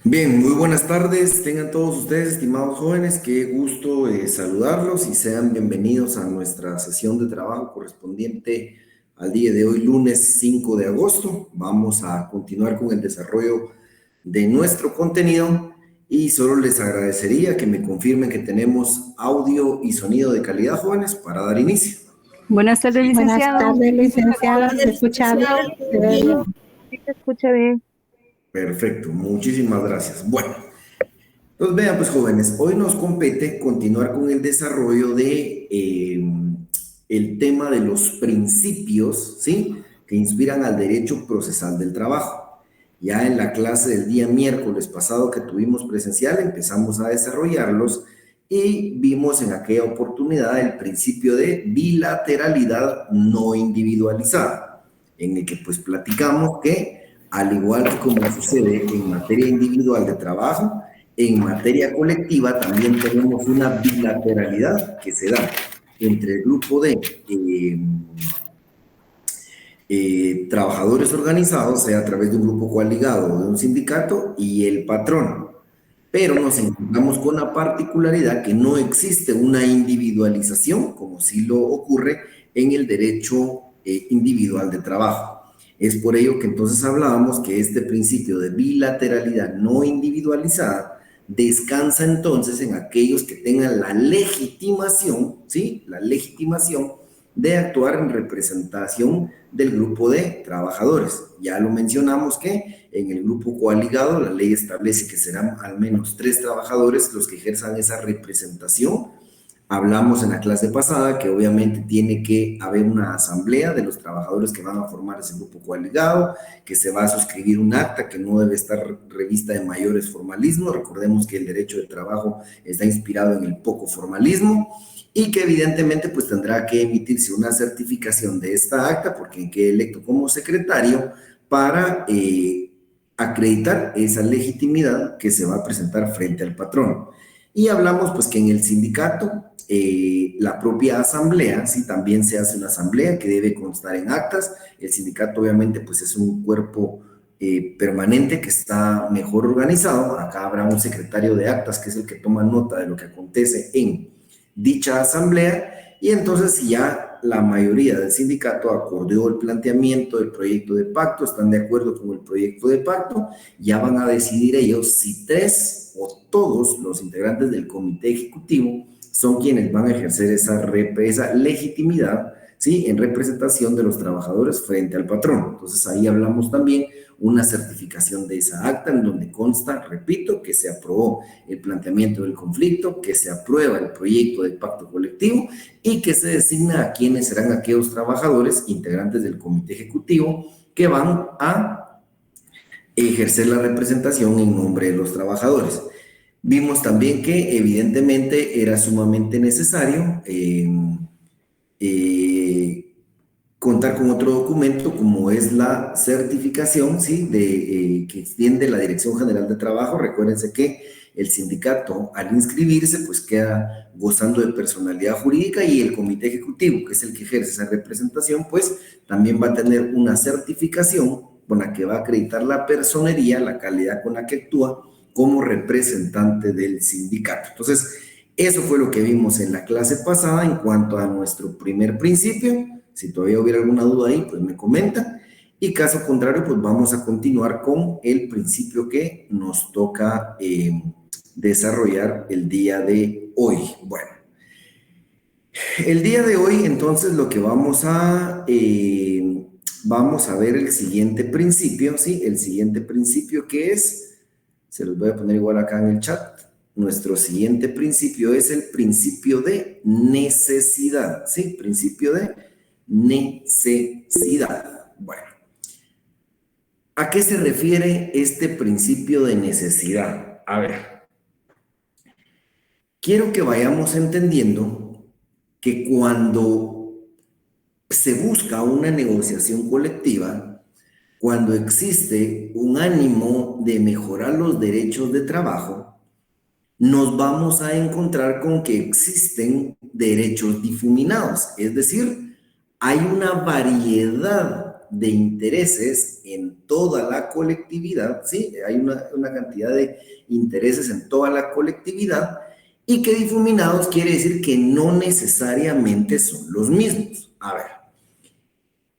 Bien, muy buenas tardes. Tengan todos ustedes, estimados jóvenes, qué gusto saludarlos y sean bienvenidos a nuestra sesión de trabajo correspondiente al día de hoy, lunes 5 de agosto. Vamos a continuar con el desarrollo de nuestro contenido y solo les agradecería que me confirmen que tenemos audio y sonido de calidad, jóvenes, para dar inicio. Buenas tardes, licenciado. Buenas tardes, licenciada. ¿Se escucha bien? Sí, se escucha bien. Perfecto, muchísimas gracias. Bueno, entonces vean pues jóvenes, hoy nos compete continuar con el desarrollo de el tema de los principios, ¿sí? Que inspiran al derecho procesal del trabajo. Ya en la clase del día miércoles pasado que tuvimos presencial empezamos a desarrollarlos y vimos en aquella oportunidad el principio de bilateralidad no individualizada, en el que pues platicamos que al igual que como sucede en materia individual de trabajo, en materia colectiva también tenemos una bilateralidad que se da entre el grupo de trabajadores organizados, sea a través de un grupo coaligado o de un sindicato, y el patrón. Pero nos encontramos con la particularidad que no existe una individualización, como sí lo ocurre en el derecho individual de trabajo. Es por ello que entonces hablábamos que este principio de bilateralidad no individualizada descansa entonces en aquellos que tengan la legitimación, ¿sí? La legitimación de actuar en representación del grupo de trabajadores. Ya lo mencionamos que en el grupo coaligado la ley establece que serán al menos 3 trabajadores los que ejerzan esa representación. Hablamos en la clase pasada que obviamente tiene que haber una asamblea de los trabajadores que van a formar ese grupo coaligado, que se va a suscribir un acta que no debe estar revista de mayores formalismos. Recordemos que el derecho de trabajo está inspirado en el poco formalismo y que evidentemente pues tendrá que emitirse una certificación de esta acta porque quede electo como secretario para acreditar esa legitimidad que se va a presentar frente al patrón. Y hablamos pues que en el sindicato la propia asamblea, sí, también se hace una asamblea que debe constar en actas. El sindicato obviamente pues es un cuerpo permanente que está mejor organizado. Acá habrá un secretario de actas que es el que toma nota de lo que acontece en dicha asamblea y entonces si ya la mayoría del sindicato acordó el planteamiento del proyecto de pacto, están de acuerdo con el proyecto de pacto, ya van a decidir ellos si 3 o todos los integrantes del comité ejecutivo son quienes van a ejercer esa legitimidad, ¿sí? En representación de los trabajadores frente al patrón. Entonces ahí hablamos también una certificación de esa acta en donde consta, repito, que se aprobó el planteamiento del conflicto, que se aprueba el proyecto de pacto colectivo y que se designa a quiénes serán aquellos trabajadores integrantes del comité ejecutivo que van a ejercer la representación en nombre de los trabajadores. Vimos también que evidentemente era sumamente necesario contar con otro documento como es la certificación, ¿sí? Que extiende la Dirección General de Trabajo. Recuérdense que el sindicato al inscribirse pues queda gozando de personalidad jurídica y el comité ejecutivo, que es el que ejerce esa representación, pues también va a tener una certificación con la que va a acreditar la personería, la calidad con la que actúa como representante del sindicato. Entonces, eso fue lo que vimos en la clase pasada en cuanto a nuestro primer principio. Si todavía hubiera alguna duda ahí, pues me comenta. Y caso contrario, pues vamos a continuar con el principio que nos toca desarrollar el día de hoy. Bueno, el día de hoy entonces lo que vamos a ver el siguiente principio, ¿sí? El siguiente principio que es, se los voy a poner igual acá en el chat. Nuestro siguiente principio es el principio de necesidad, ¿sí? Principio de necesidad. Bueno, ¿a qué se refiere este principio de necesidad? A ver, quiero que vayamos entendiendo que cuando se busca una negociación colectiva, cuando existe un ánimo de mejorar los derechos de trabajo, nos vamos a encontrar con que existen derechos difuminados, es decir, hay una variedad de intereses en toda la colectividad, ¿sí? Hay una cantidad de intereses en toda la colectividad y que difuminados quiere decir que no necesariamente son los mismos. A ver,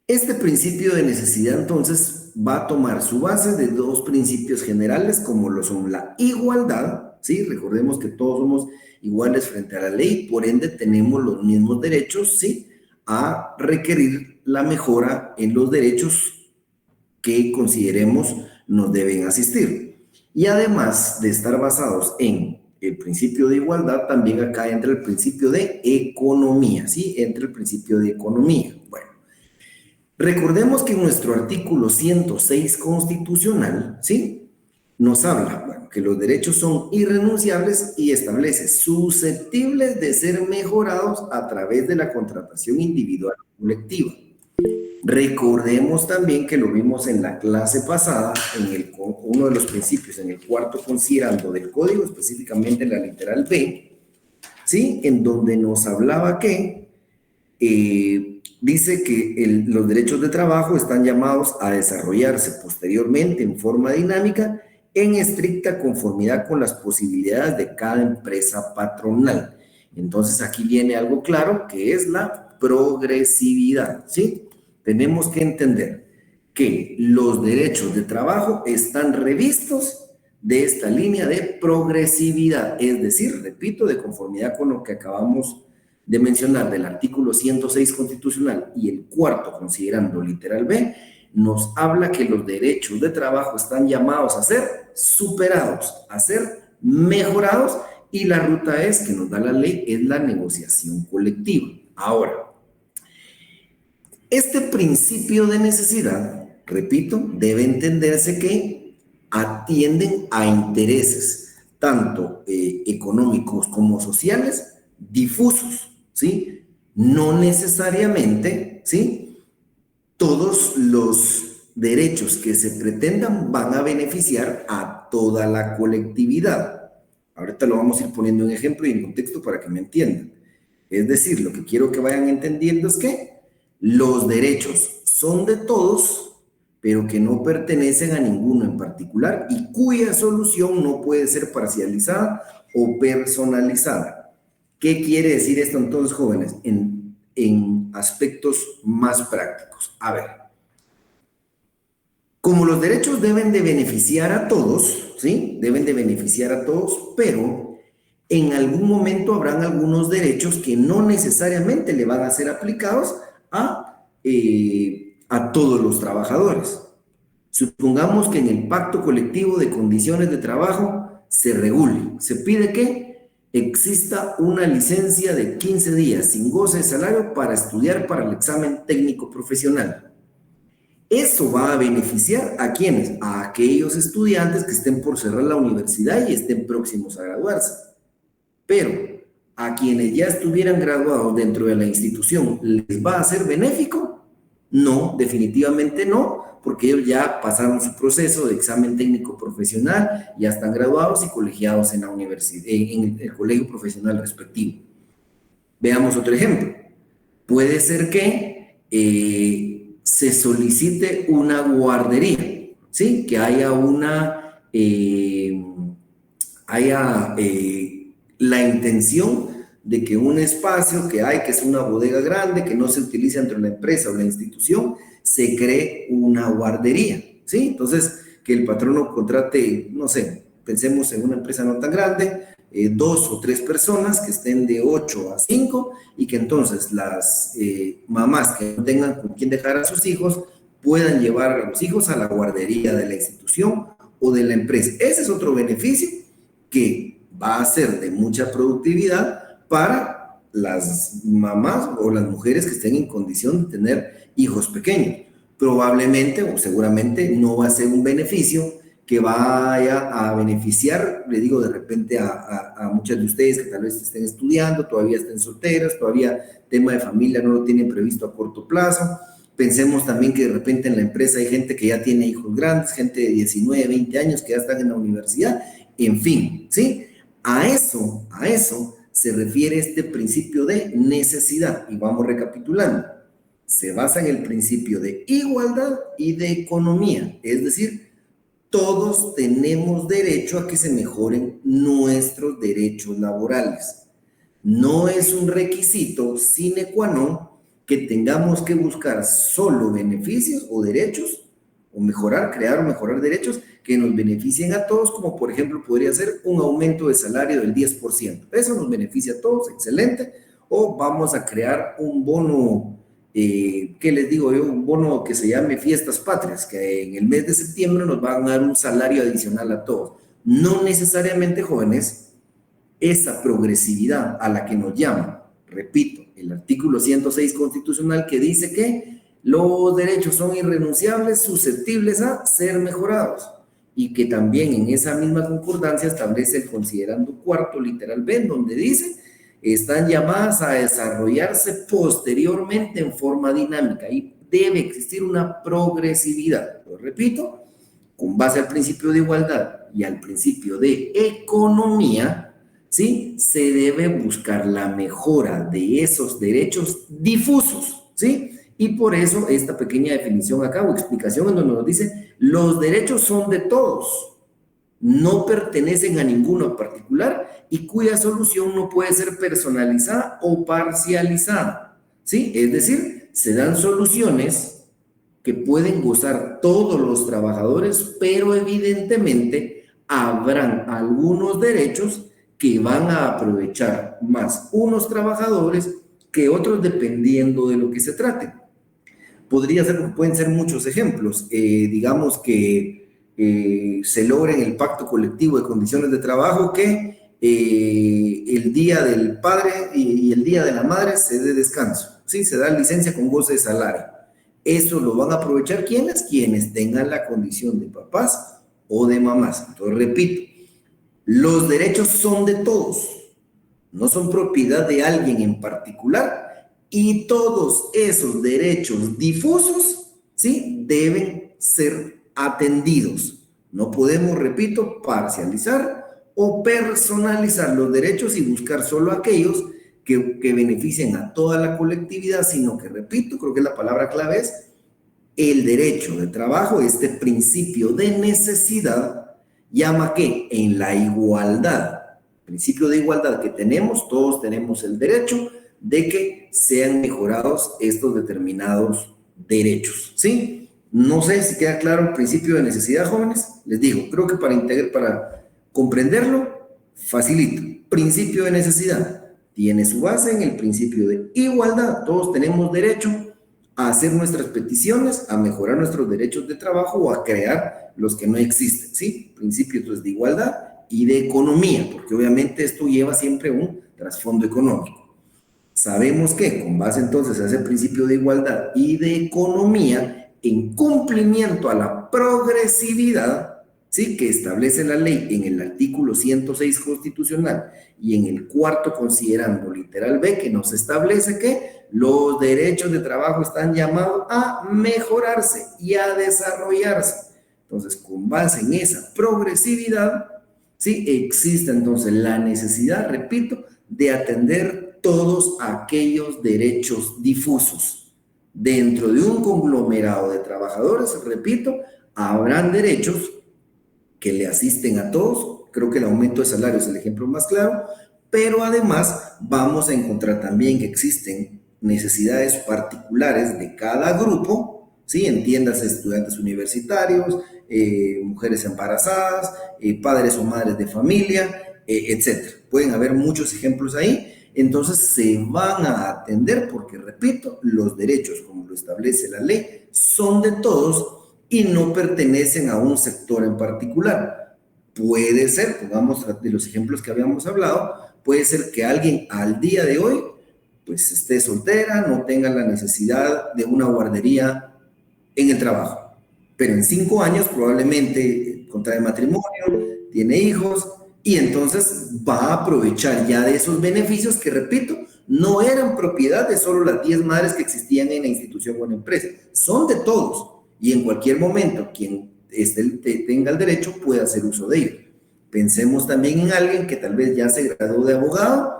este principio de necesidad entonces va a tomar su base de dos principios generales como lo son la igualdad, ¿sí? Recordemos que todos somos iguales frente a la ley, por ende tenemos los mismos derechos, ¿sí? A requerir la mejora en los derechos que consideremos nos deben asistir. Y además de estar basados en el principio de igualdad, también acá entra el principio de economía, ¿sí? Entra el principio de economía. Bueno, recordemos que en nuestro artículo 106 constitucional, ¿sí? Nos habla, bueno, que los derechos son irrenunciables y establece susceptibles de ser mejorados a través de la contratación individual o colectiva. Recordemos también que lo vimos en la clase pasada, en uno de los principios, en el cuarto considerando del código, específicamente en la literal B, ¿sí? En donde nos hablaba que dice que los derechos de trabajo están llamados a desarrollarse posteriormente en forma dinámica en estricta conformidad con las posibilidades de cada empresa patronal. Entonces aquí viene algo claro que es la progresividad, ¿sí? Tenemos que entender que los derechos de trabajo están revistos de esta línea de progresividad, es decir, repito, de conformidad con lo que acabamos de mencionar del artículo 106 constitucional y el cuarto considerando literal B, nos habla que los derechos de trabajo están llamados a ser superados, a ser mejorados y la ruta que nos da la ley es la negociación colectiva. Ahora, este principio de necesidad, repito, debe entenderse que atienden a intereses tanto económicos como sociales difusos, ¿sí? No necesariamente, ¿sí? Todos los derechos que se pretendan van a beneficiar a toda la colectividad. Ahorita lo vamos a ir poniendo en ejemplo y en contexto para que me entiendan. Es decir, lo que quiero que vayan entendiendo es que los derechos son de todos, pero que no pertenecen a ninguno en particular y cuya solución no puede ser parcializada o personalizada. ¿Qué quiere decir esto entonces, jóvenes? En aspectos más prácticos. A ver, como los derechos deben de beneficiar a todos, ¿sí? Deben de beneficiar a todos, pero en algún momento habrán algunos derechos que no necesariamente le van a ser aplicados a todos los trabajadores. Supongamos que en el pacto colectivo de condiciones de trabajo se regule, se pide que exista una licencia de 15 días sin goce de salario para estudiar para el examen técnico profesional. Eso va a beneficiar ¿a quiénes? A aquellos estudiantes que estén por cerrar la universidad y estén próximos a graduarse. Pero a quienes ya estuvieran graduados dentro de la institución, ¿les va a ser benéfico? No, definitivamente no, porque ellos ya pasaron su proceso de examen técnico profesional, ya están graduados y colegiados en la universidad, en el colegio profesional respectivo. Veamos otro ejemplo. Puede ser que se solicite una guardería, ¿sí? Que haya la intención de que un espacio que hay, que es una bodega grande, que no se utiliza entre la empresa o la institución, se cree una guardería, ¿sí? Entonces, que el patrono contrate, no sé, pensemos en una empresa no tan grande, 2 o 3 personas que estén de 8 a 5 y que entonces las mamás que no tengan con quién dejar a sus hijos puedan llevar a los hijos a la guardería de la institución o de la empresa. Ese es otro beneficio que va a ser de mucha productividad para las mamás o las mujeres que estén en condición de tener hijos pequeños. Probablemente o seguramente no va a ser un beneficio que vaya a beneficiar, le digo de repente a muchas de ustedes que tal vez estén estudiando, todavía estén solteras, todavía tema de familia no lo tienen previsto a corto plazo. Pensemos también que de repente en la empresa hay gente que ya tiene hijos grandes, gente de 19, 20 años que ya están en la universidad, en fin, ¿sí? A eso se refiere este principio de necesidad. Y vamos recapitulando. se basa en el principio de igualdad y de economía, es decir, todos tenemos derecho a que se mejoren nuestros derechos laborales. No es un requisito sine qua non que tengamos que buscar solo beneficios o derechos, o mejorar, crear o mejorar derechos que nos beneficien a todos, como por ejemplo podría ser un aumento de salario del 10%. Eso nos beneficia a todos, excelente. O vamos a crear un bono, ¿qué les digo yo? Un bono que se llame Fiestas Patrias, que en el mes de septiembre nos van a dar un salario adicional a todos. No necesariamente, jóvenes, esa progresividad a la que nos llaman, repito, el artículo 106 constitucional que dice que los derechos son irrenunciables, susceptibles a ser mejorados, y que también en esa misma concordancia establece el considerando cuarto literal B, donde dice están llamadas a desarrollarse posteriormente en forma dinámica y debe existir una progresividad. Lo repito, con base al principio de igualdad y al principio de economía, ¿sí? Se debe buscar la mejora de esos derechos difusos, ¿sí? Y por eso esta pequeña definición acá o explicación en donde nos dice, los derechos son de todos, no pertenecen a ninguno en particular y cuya solución no puede ser personalizada o parcializada, ¿sí? Es decir, se dan soluciones que pueden gozar todos los trabajadores, pero evidentemente habrán algunos derechos que van a aprovechar más unos trabajadores que otros dependiendo de lo que se trate. Pueden ser muchos ejemplos, digamos que se logra en el pacto colectivo de condiciones de trabajo que el día del padre y el día de la madre se dé descanso, ¿sí? Se da licencia con goce de salario. Eso lo van a aprovechar ¿quiénes? Quienes tengan la condición de papás o de mamás. Entonces, repito, los derechos son de todos, no son propiedad de alguien en particular y todos esos derechos difusos, ¿sí? Deben ser atendidos. No podemos, repito, parcializar o personalizar los derechos y buscar solo aquellos que beneficien a toda la colectividad, sino que, repito, creo que la palabra clave es el derecho de trabajo, este principio de necesidad, llama que en la igualdad, principio de igualdad que tenemos, todos tenemos el derecho de que sean mejorados estos determinados derechos, ¿sí? No sé si queda claro el principio de necesidad, jóvenes. Les digo, creo que para comprenderlo, facilito. Principio de necesidad tiene su base en el principio de igualdad. Todos tenemos derecho a hacer nuestras peticiones, a mejorar nuestros derechos de trabajo o a crear los que no existen, ¿sí? Principio entonces de igualdad y de economía, porque obviamente esto lleva siempre un trasfondo económico. Sabemos que con base entonces a ese principio de igualdad y de economía, en cumplimiento a la progresividad, ¿sí? Que establece la ley en el artículo 106 constitucional y en el cuarto considerando literal B, que nos establece que los derechos de trabajo están llamados a mejorarse y a desarrollarse. Entonces, con base en esa progresividad, ¿sí? Existe entonces la necesidad, repito, de atender todos aquellos derechos difusos. Dentro de un conglomerado de trabajadores, repito, habrán derechos que le asisten a todos. Creo que el aumento de salario es el ejemplo más claro, pero además vamos a encontrar también que existen necesidades particulares de cada grupo, ¿sí? Entiéndase, estudiantes universitarios, mujeres embarazadas, padres o madres de familia, etcétera. Pueden haber muchos ejemplos ahí. Entonces se van a atender porque, repito, los derechos, como lo establece la ley, son de todos y no pertenecen a un sector en particular. Puede ser, pongamos de los ejemplos que habíamos hablado, puede ser que alguien al día de hoy pues esté soltera, no tenga la necesidad de una guardería en el trabajo, pero en 5 años probablemente contrae matrimonio, tiene hijos, y entonces va a aprovechar ya de esos beneficios que, repito, no eran propiedad de solo las 10 madres que existían en la institución o en la empresa, son de todos, y en cualquier momento quien tenga el derecho puede hacer uso de ello. Pensemos también en alguien que tal vez ya se graduó de abogado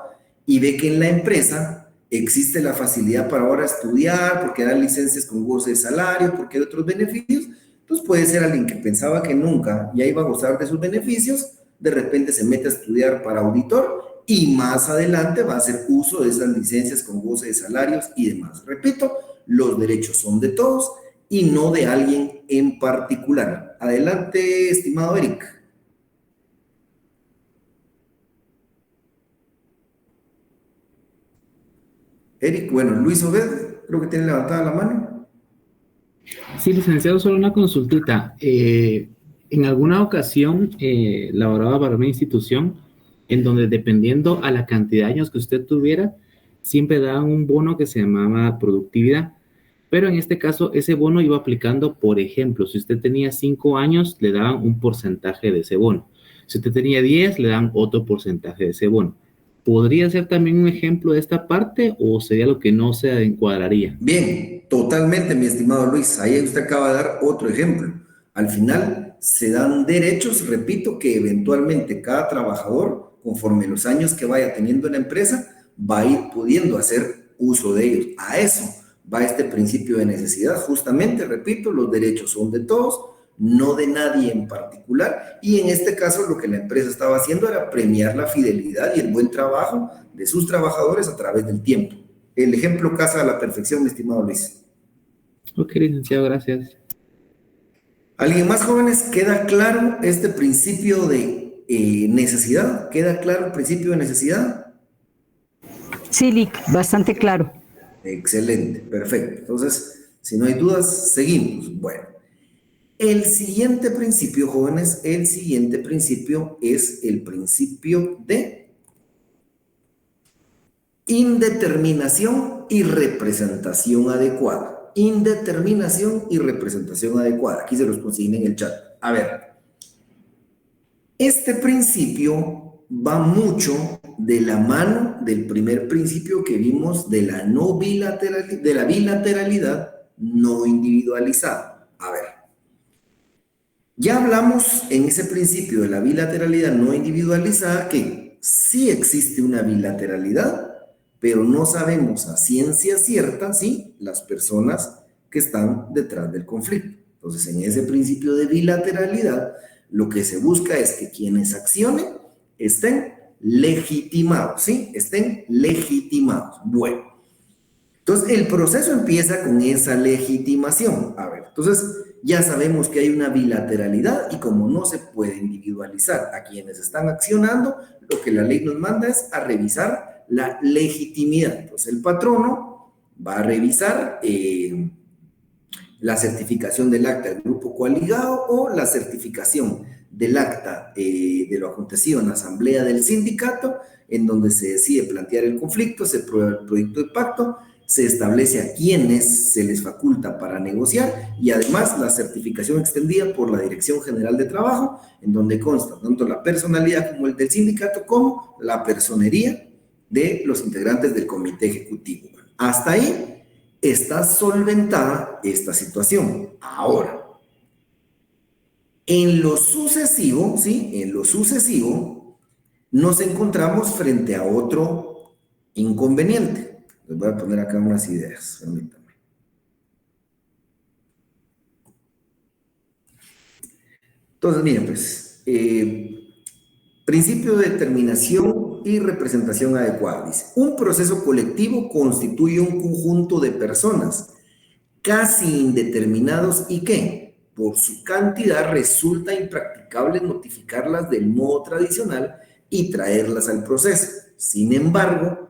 y ve que en la empresa existe la facilidad para ahora estudiar, porque dan licencias con goce de salario, porque hay otros beneficios. Entonces puede ser alguien que pensaba que nunca ya iba a gozar de sus beneficios, de repente se mete a estudiar para auditor y más adelante va a hacer uso de esas licencias con goce de salarios y demás. Repito, los derechos son de todos y no de alguien en particular. Adelante, estimado Eric. Eric, bueno, Luis Obed, creo que tiene levantada la mano. Sí, licenciado, solo una consultita. En alguna ocasión laboraba para una institución en donde, dependiendo a la cantidad de años que usted tuviera, siempre daban un bono que se llamaba productividad. Pero en este caso, ese bono iba aplicando, por ejemplo, si usted tenía 5 años, le daban un porcentaje de ese bono. Si usted tenía 10, le dan otro porcentaje de ese bono. ¿Podría ser también un ejemplo de esta parte o sería lo que no se encuadraría? Bien, totalmente, mi estimado Luis. Ahí usted acaba de dar otro ejemplo. Al final se dan derechos, repito, que eventualmente cada trabajador, conforme los años que vaya teniendo en la empresa, va a ir pudiendo hacer uso de ellos. A eso va este principio de necesidad. Justamente, repito, los derechos son de todos, no de nadie en particular, y en este caso lo que la empresa estaba haciendo era premiar la fidelidad y el buen trabajo de sus trabajadores a través del tiempo. El ejemplo casa a la perfección, mi estimado Luis. Ok, licenciado, gracias. ¿Alguien más, jóvenes? ¿Queda claro este principio de necesidad? ¿Queda claro el principio de necesidad? Sí, Lic, bastante claro. Excelente, perfecto. Entonces, si no hay dudas, seguimos. Bueno. El siguiente principio, jóvenes, el siguiente principio es el principio de indeterminación y representación adecuada. Indeterminación y representación adecuada. Aquí se los consiguen en el chat. A ver, este principio va mucho de la mano del primer principio que vimos de la bilateralidad no individualizada. A ver. Ya hablamos en ese principio de la bilateralidad no individualizada que sí existe una bilateralidad, pero no sabemos a ciencia cierta, ¿sí?, las personas que están detrás del conflicto. Entonces, en ese principio de bilateralidad, lo que se busca es que quienes accionen estén legitimados, ¿sí? Estén legitimados. Bueno, entonces el proceso empieza con esa legitimación. A ver, entonces ya sabemos que hay una bilateralidad y como no se puede individualizar a quienes están accionando, lo que la ley nos manda es a revisar la legitimidad. Entonces el patrono va a revisar la certificación del acta del grupo coaligado o la certificación del acta de lo acontecido en la asamblea del sindicato, en donde se decide plantear el conflicto, se prueba el proyecto de pacto, se establece a quienes se les faculta para negociar y además la certificación extendida por la Dirección General de Trabajo, en donde consta tanto la personalidad como el del sindicato como la personería de los integrantes del comité ejecutivo. Hasta ahí está solventada esta situación. Ahora, en lo sucesivo, ¿sí? En lo sucesivo, nos encontramos frente a otro inconveniente. Les voy a poner acá unas ideas, permítanme. Entonces, miren, pues, principio de determinación y representación adecuada. Dice, un proceso colectivo constituye un conjunto de personas casi indeterminados y que, por su cantidad, resulta impracticable notificarlas del modo tradicional y traerlas al proceso. Sin embargo,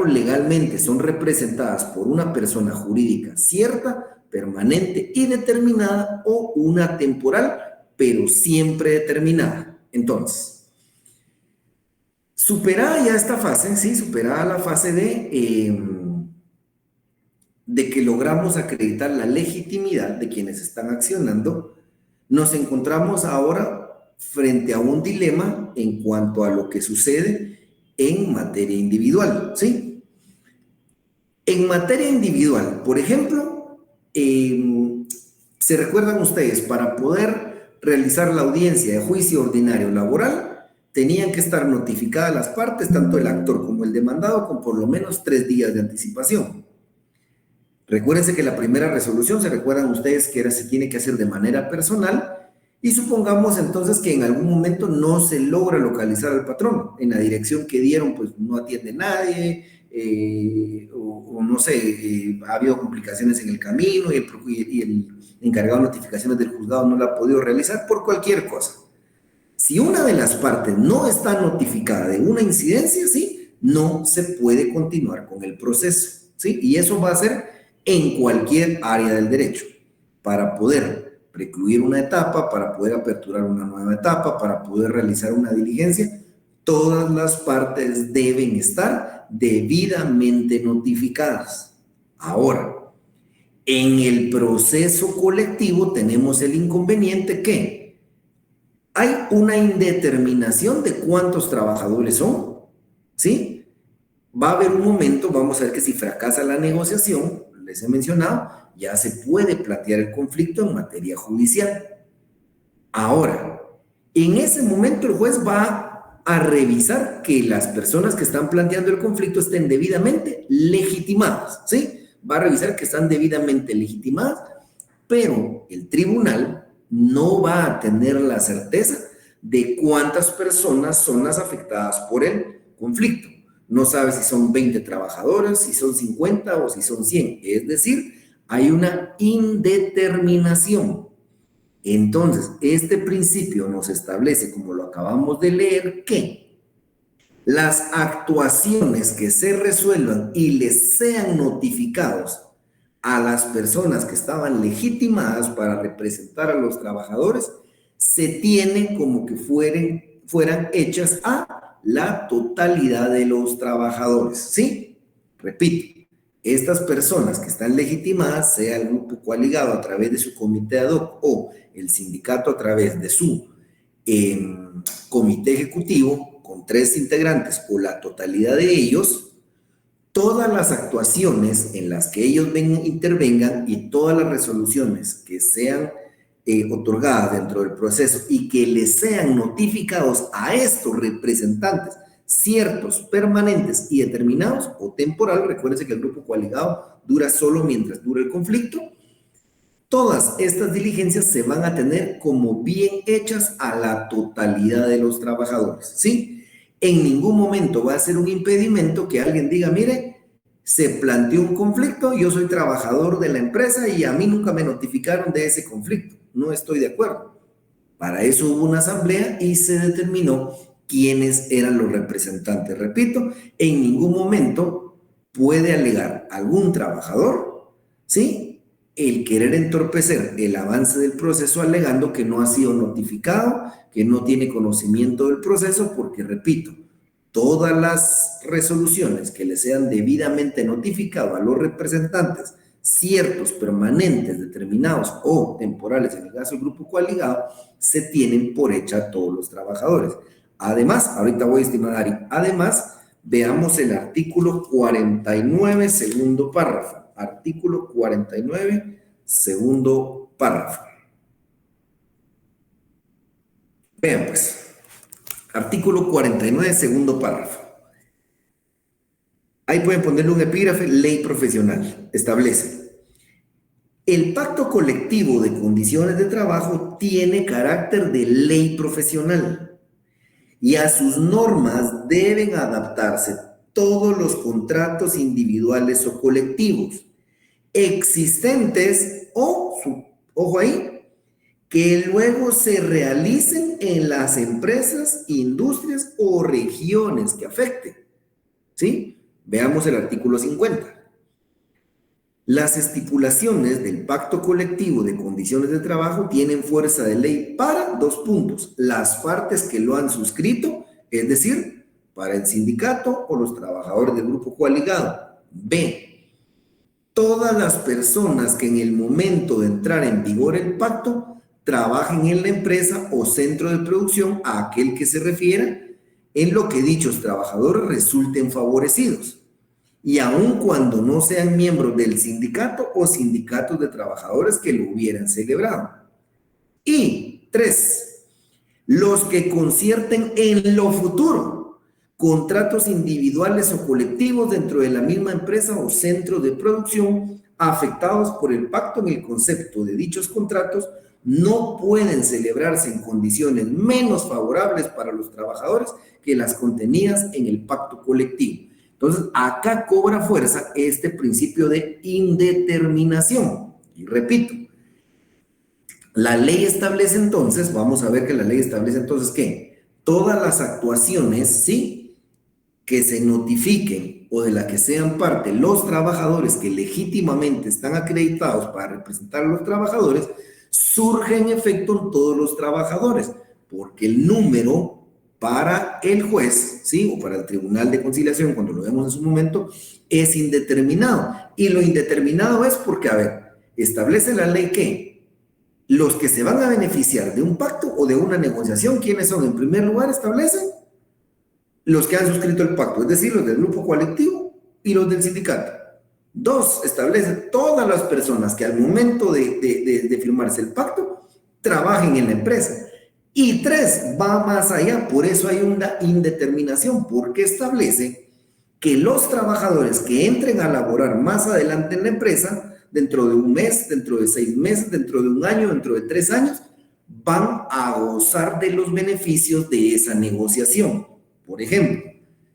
legalmente son representadas por una persona jurídica cierta, permanente y determinada o una temporal, pero siempre determinada. Entonces, superada ya esta fase, ¿sí? Superada la fase de que logramos acreditar la legitimidad de quienes están accionando, nos encontramos ahora frente a un dilema en cuanto a lo que sucede en materia individual, ¿sí? En materia individual, por ejemplo, ¿se recuerdan ustedes? Para poder realizar la audiencia de juicio ordinario laboral, tenían que estar notificadas las partes, tanto el actor como el demandado, con por lo menos 3 días de anticipación. Recuérdense que la primera resolución, se recuerdan ustedes que se tiene que hacer de manera personal, y supongamos entonces que en algún momento no se logra localizar al patrón. En la dirección que dieron, pues no atiende nadie, o no sé, ha habido complicaciones en el camino y el encargado de notificaciones del juzgado no la ha podido realizar por cualquier cosa. Si una de las partes no está notificada de una incidencia, ¿sí?, no se puede continuar con el proceso, ¿sí? Y eso va a ser en cualquier área del derecho, para poder precluir una etapa, para poder aperturar una nueva etapa, para poder realizar una diligencia. Todas las partes deben estar debidamente notificadas. Ahora, en el proceso colectivo tenemos el inconveniente que hay una indeterminación de cuántos trabajadores son, ¿sí? Va a haber un momento, vamos a ver que si fracasa la negociación, les he mencionado, ya se puede plantear el conflicto en materia judicial. Ahora, en ese momento el juez va a revisar que las personas que están planteando el conflicto estén debidamente legitimadas, ¿sí? Va a revisar que están debidamente legitimadas, pero el tribunal no va a tener la certeza de cuántas personas son las afectadas por el conflicto. No sabe si son 20 trabajadores, si son 50 o si son 100. Es decir, hay una indeterminación. Entonces, este principio nos establece, como lo acabamos de leer, que las actuaciones que se resuelvan y les sean notificados a las personas que estaban legitimadas para representar a los trabajadores, se tienen como que fueran hechas a la totalidad de los trabajadores, ¿sí? Repito, estas personas que están legitimadas, sea el grupo coaligado a través de su comité ad hoc o el sindicato a través de su comité ejecutivo con 3 integrantes o la totalidad de ellos, todas las actuaciones en las que ellos intervengan y todas las resoluciones que sean otorgadas dentro del proceso y que les sean notificados a estos representantes ciertos, permanentes y determinados o temporal, recuérdense que el grupo coaligado dura solo mientras dura el conflicto, todas estas diligencias se van a tener como bien hechas a la totalidad de los trabajadores, ¿sí? En ningún momento va a ser un impedimento que alguien diga, mire, se planteó un conflicto, yo soy trabajador de la empresa y a mí nunca me notificaron de ese conflicto. No estoy de acuerdo. Para eso hubo una asamblea y se determinó quiénes eran los representantes. Repito, en ningún momento puede alegar algún trabajador, ¿sí?, el querer entorpecer el avance del proceso alegando que no ha sido notificado, que no tiene conocimiento del proceso, porque, repito, todas las resoluciones que le sean debidamente notificado a los representantes, ciertos, permanentes, determinados o temporales, en el caso del grupo coaligado, se tienen por hecha a todos los trabajadores. Además, ahorita voy a estimar, Ari, además, veamos el artículo 49, segundo párrafo. Artículo 49, segundo párrafo. Vean pues, artículo 49, segundo párrafo. Ahí pueden ponerle un epígrafe, ley profesional. Establece: el pacto colectivo de condiciones de trabajo tiene carácter de ley profesional y a sus normas deben adaptarse todos los contratos individuales o colectivos existentes o, ojo ahí, que luego se realicen en las empresas, industrias o regiones que afecten, ¿sí? Veamos el artículo 50. Las estipulaciones del pacto colectivo de condiciones de trabajo tienen fuerza de ley para 2 puntos. Las partes que lo han suscrito, es decir, para el sindicato o los trabajadores del grupo coaligado. B, todas las personas que en el momento de entrar en vigor el pacto trabajen en la empresa o centro de producción a aquel que se refiera, en lo que dichos trabajadores resulten favorecidos, y aun cuando no sean miembros del sindicato o sindicatos de trabajadores que lo hubieran celebrado. Y 3, Los que concierten en lo futuro contratos individuales o colectivos dentro de la misma empresa o centro de producción afectados por el pacto en el concepto de dichos contratos no pueden celebrarse en condiciones menos favorables para los trabajadores que las contenidas en el pacto colectivo. Entonces, acá cobra fuerza este principio de indeterminación. Y repito, la ley establece entonces, vamos a ver que la ley establece entonces que todas las actuaciones, ¿sí?, que se notifiquen o de la que sean parte los trabajadores que legítimamente están acreditados para representar a los trabajadores, surge en efecto en todos los trabajadores, porque el número para el juez, ¿sí?, o para el Tribunal de Conciliación, cuando lo vemos en su momento, es indeterminado. Y lo indeterminado es porque, a ver, establece la ley que los que se van a beneficiar de un pacto o de una negociación, ¿quiénes son? En primer lugar, establecen los que han suscrito el pacto, es decir, los del grupo colectivo y los del sindicato. 2, establece todas las personas que al momento de firmarse el pacto trabajen en la empresa. Y 3, va más allá, por eso hay una indeterminación, porque establece que los trabajadores que entren a laborar más adelante en la empresa, dentro de un mes, dentro de 6 meses, dentro de un año, dentro de 3 años, van a gozar de los beneficios de esa negociación. Por ejemplo,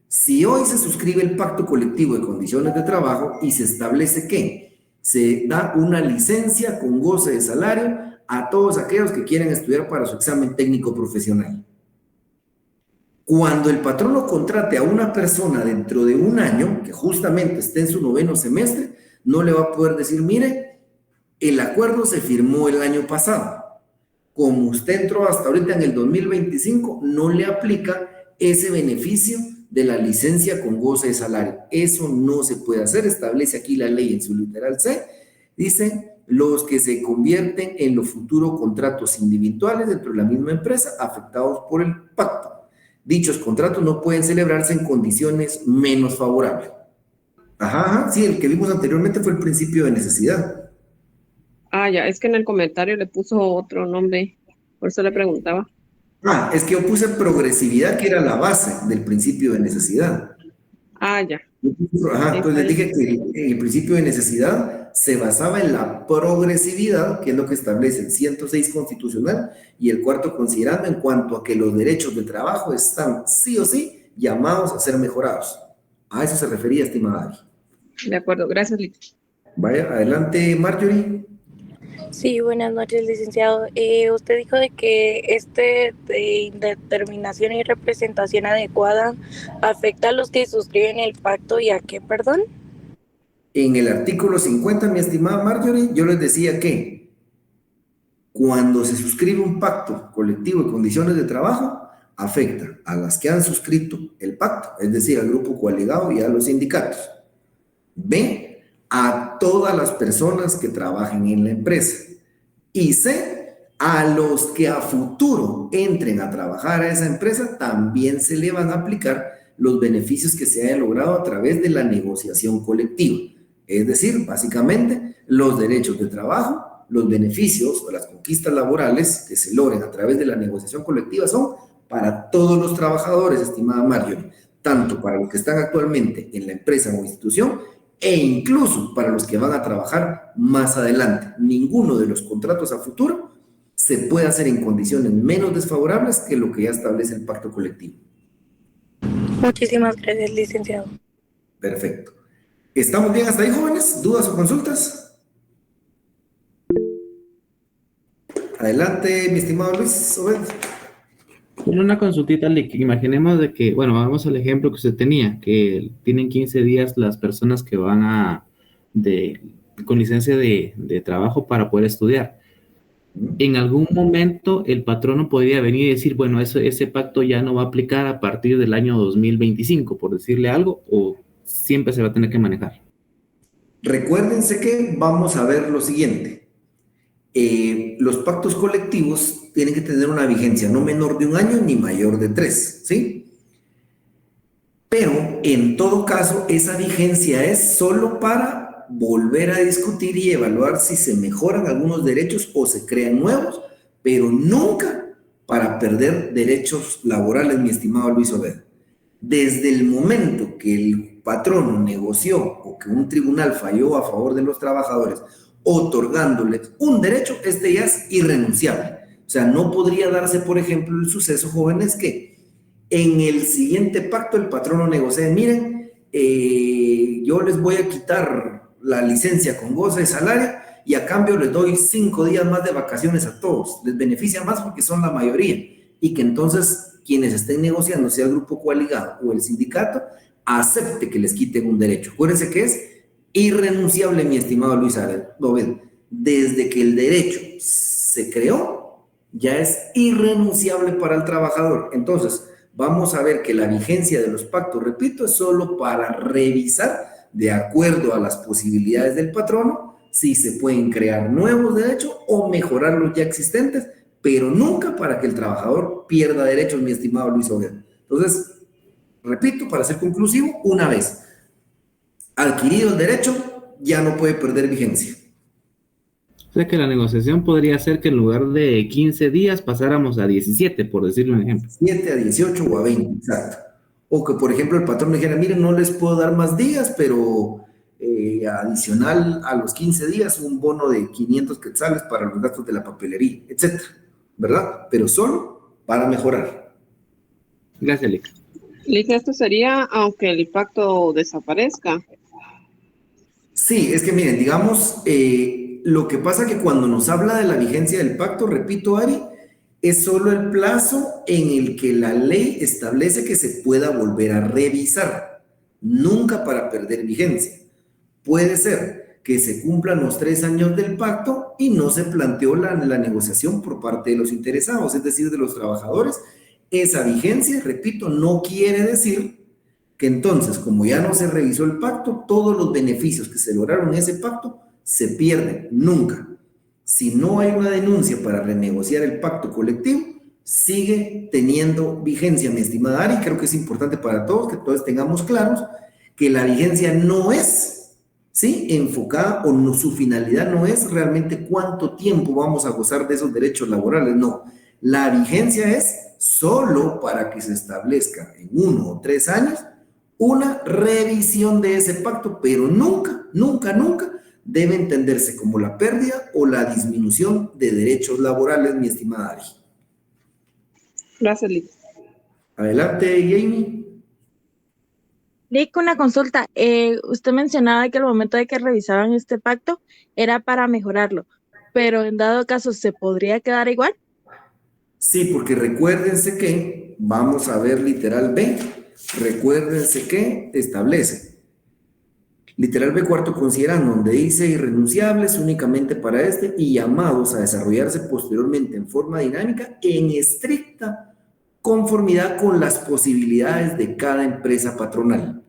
si hoy se suscribe el pacto colectivo de condiciones de trabajo y se establece que se da una licencia con goce de salario a todos aquellos que quieren estudiar para su examen técnico profesional. Cuando el patrono contrate a una persona dentro de un año, que justamente esté en su 9º semestre, no le va a poder decir, mire, el acuerdo se firmó el año pasado. Como usted entró hasta ahorita en el 2025, no le aplica ese beneficio de la licencia con goce de salario. Eso no se puede hacer, establece aquí la ley en su literal C, dice, los que se convierten en los futuros contratos individuales dentro de la misma empresa afectados por el pacto. Dichos contratos no pueden celebrarse en condiciones menos favorables. Ajá, sí, el que vimos anteriormente fue el principio de necesidad. Ah, ya, es que en el comentario le puso otro nombre, por eso le preguntaba. Ah, es que yo puse progresividad, que era la base del principio de necesidad. Ah, ya. Ajá, entonces les dije que el principio de necesidad se basaba en la progresividad, que es lo que establece el 106 constitucional, y el 4º considerando en cuanto a que los derechos de trabajo están sí o sí llamados a ser mejorados. A eso se refería, estimada Ari. De acuerdo, gracias, Lito. Vaya, adelante, Marjorie. Sí, buenas noches, licenciado. Usted dijo de que de indeterminación y representación adecuada afecta a los que suscriben el pacto y a qué, perdón. En el artículo 50, mi estimada Marjorie, yo les decía que cuando se suscribe un pacto colectivo de condiciones de trabajo, afecta a las que han suscrito el pacto, es decir, al grupo coaligado y a los sindicatos. B, a todas las personas que trabajen en la empresa. Y C, a los que a futuro entren a trabajar a esa empresa, también se le van a aplicar los beneficios que se hayan logrado a través de la negociación colectiva. Es decir, básicamente, los derechos de trabajo, los beneficios o las conquistas laborales que se logren a través de la negociación colectiva son para todos los trabajadores, estimada Marjorie, tanto para los que están actualmente en la empresa o institución, e incluso para los que van a trabajar más adelante. Ninguno de los contratos a futuro se puede hacer en condiciones menos desfavorables que lo que ya establece el pacto colectivo. Muchísimas gracias, licenciado. Perfecto. ¿Estamos bien hasta ahí, jóvenes? ¿Dudas o consultas? Adelante, mi estimado Luis Obed. Una consultita, imaginemos de que, bueno, vamos al ejemplo que usted tenía, que tienen 15 días las personas que van con licencia de trabajo para poder estudiar. En algún momento el patrono podría venir y decir, bueno, ese pacto ya no va a aplicar a partir del año 2025, por decirle algo, o siempre se va a tener que manejar. Recuérdense que vamos a ver lo siguiente. Los pactos colectivos tienen que tener una vigencia no menor de 1 año ni mayor de 3, ¿sí? Pero en todo caso, esa vigencia es solo para volver a discutir y evaluar si se mejoran algunos derechos o se crean nuevos, pero nunca para perder derechos laborales, mi estimado Luis Obed. Desde el momento que el patrono negoció o que un tribunal falló a favor de los trabajadores, otorgándoles un derecho, este ya es irrenunciable. O sea, no podría darse, por ejemplo, el suceso, jóvenes, que en el siguiente pacto el patrono negocie, miren, yo les voy a quitar la licencia con goce de salario y a cambio les doy 5 días más de vacaciones a todos. Les beneficia más porque son la mayoría. Y que entonces quienes estén negociando, sea el grupo coaligado o el sindicato, acepte que les quiten un derecho. Acuérdense que es irrenunciable, mi estimado Luis Obed. Desde que el derecho se creó, ya es irrenunciable para el trabajador. Entonces, vamos a ver que la vigencia de los pactos, repito, es solo para revisar, de acuerdo a las posibilidades del patrono, si se pueden crear nuevos derechos o mejorar los ya existentes, pero nunca para que el trabajador pierda derechos, mi estimado Luis Obed. Entonces, repito, para ser conclusivo, una vez adquirido el derecho, ya no puede perder vigencia. O sea que la negociación podría ser que en lugar de 15 días pasáramos a 17, por decirlo un ejemplo. 7 a 18 o a 20, exacto. O que, por ejemplo, el patrón dijera, miren, no les puedo dar más días, pero adicional a los 15 días, un bono de 500 quetzales para los gastos de la papelería, etcétera, ¿verdad? Pero solo para mejorar. Gracias, Lic. Lic, esto sería aunque el pacto desaparezca. Sí, es que miren, digamos, lo que pasa que cuando nos habla de la vigencia del pacto, repito, Ari, es solo el plazo en el que la ley establece que se pueda volver a revisar, nunca para perder vigencia. Puede ser que se cumplan los 3 años del pacto y no se planteó la negociación por parte de los interesados, es decir, de los trabajadores. Esa vigencia, repito, no quiere decir que entonces, como ya no se revisó el pacto, todos los beneficios que se lograron en ese pacto se pierden, nunca. Si no hay una denuncia para renegociar el pacto colectivo, sigue teniendo vigencia, mi estimada Ari. Creo que es importante para todos que todos tengamos claros que la vigencia no es, ¿sí?, enfocada, o no, su finalidad no es realmente cuánto tiempo vamos a gozar de esos derechos laborales, no. La vigencia es solo para que se establezca en 1 o 3 años una revisión de ese pacto, pero nunca, nunca, nunca debe entenderse como la pérdida o la disminución de derechos laborales, mi estimada Ari. Gracias, Lic. Adelante, Jamie. Lic, una consulta. Usted mencionaba que al momento de que revisaban este pacto era para mejorarlo, pero en dado caso, ¿se podría quedar igual? Sí, porque recuérdense que, vamos a ver literal B, recuérdense que establece. Literal B cuarto considerando, donde dice irrenunciables únicamente para este y llamados a desarrollarse posteriormente en forma dinámica en estricta conformidad con las posibilidades de cada empresa patronal.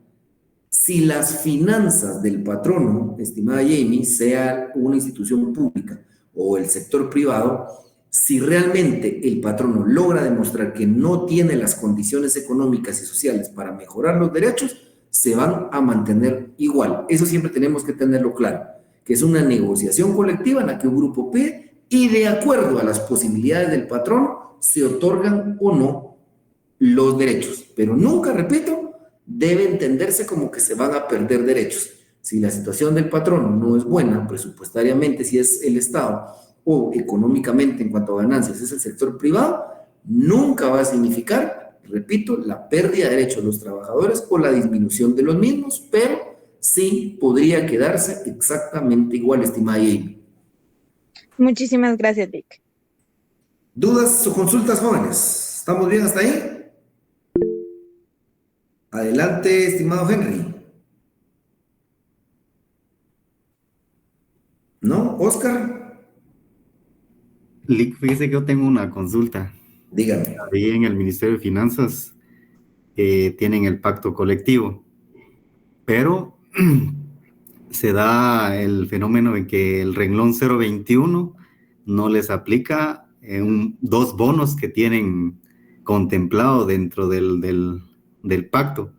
Si las finanzas del patrono, estimada Jamie, sea una institución pública o el sector privado, si realmente el patrono logra demostrar que no tiene las condiciones económicas y sociales para mejorar los derechos, se van a mantener igual. Eso siempre tenemos que tenerlo claro, que es una negociación colectiva en la que un grupo pide y de acuerdo a las posibilidades del patrono se otorgan o no los derechos. Pero nunca, repito, debe entenderse como que se van a perder derechos. Si la situación del patrono no es buena, presupuestariamente, si es el Estado, o económicamente en cuanto a ganancias es el sector privado, nunca va a significar, repito, la pérdida de derechos de los trabajadores o la disminución de los mismos, pero sí podría quedarse exactamente igual, estimada Jamie. Muchísimas gracias, Lic. ¿Dudas o consultas, jóvenes? ¿Estamos bien hasta ahí? Adelante, estimado Henry. ¿No? ¿Oscar? Lic, fíjese que yo tengo una consulta. Dígame. Ahí en el Ministerio de Finanzas tienen el pacto colectivo, pero se da el fenómeno en que el renglón 021 no les aplica 2 bonos que tienen contemplado dentro del pacto,